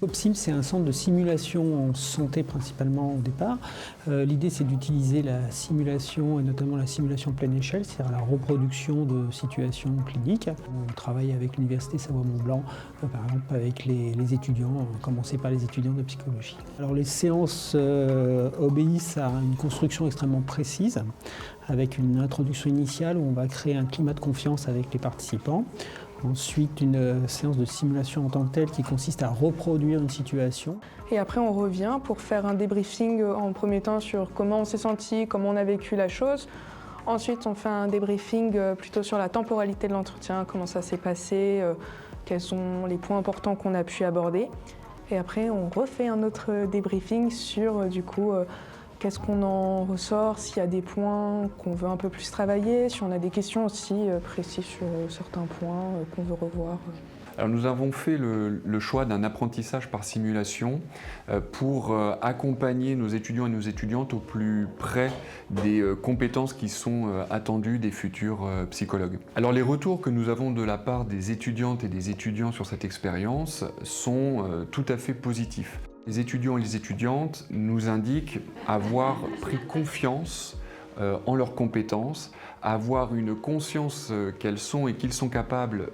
OPSIM, c'est un centre de simulation en santé principalement au départ. L'idée, c'est d'utiliser la simulation et notamment la simulation pleine échelle, c'est-à-dire la reproduction de situations cliniques. On travaille avec l'Université Savoie-Mont-Blanc, par exemple avec les étudiants, à commencer par les étudiants de psychologie. Alors les séances obéissent à une construction extrêmement précise, avec une introduction initiale où on va créer un climat de confiance avec les participants. Ensuite, une séance de simulation en tant que telle qui consiste à reproduire une situation. Et après, on revient pour faire un débriefing en premier temps sur comment on s'est senti, comment on a vécu la chose. Ensuite, on fait un débriefing plutôt sur la temporalité de l'entretien, comment ça s'est passé, quels sont les points importants qu'on a pu aborder. Et après, on refait un autre débriefing sur, qu'est-ce qu'on en ressort, s'il y a des points qu'on veut un peu plus travailler, si on a des questions aussi précises sur certains points qu'on veut revoir. Alors nous avons fait le choix d'un apprentissage par simulation pour accompagner nos étudiants et nos étudiantes au plus près des compétences qui sont attendues des futurs psychologues. Alors les retours que nous avons de la part des étudiantes et des étudiants sur cette expérience sont tout à fait positifs. Les étudiants et les étudiantes nous indiquent avoir pris confiance en leurs compétences, avoir une conscience qu'elles sont et qu'ils sont capables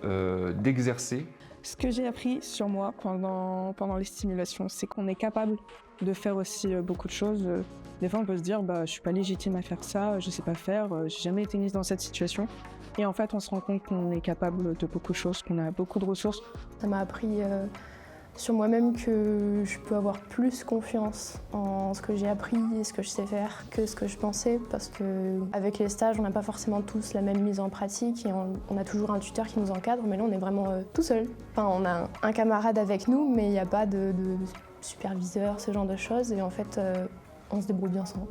d'exercer. Ce que j'ai appris sur moi pendant les simulations, c'est qu'on est capable de faire aussi beaucoup de choses. Des fois, on peut se dire je suis pas légitime à faire ça, je sais pas faire, j'ai jamais été mise dans cette situation. Et en fait, on se rend compte qu'on est capable de beaucoup de choses, qu'on a beaucoup de ressources. Ça m'a appris sur moi-même que je peux avoir plus confiance en ce que j'ai appris et ce que je sais faire que ce que je pensais, parce qu'avec les stages, on n'a pas forcément tous la même mise en pratique et on a toujours un tuteur qui nous encadre, mais là on est vraiment tout seul. Enfin, on a un camarade avec nous, mais il n'y a pas de superviseur, ce genre de choses, et en fait on se débrouille bien sans.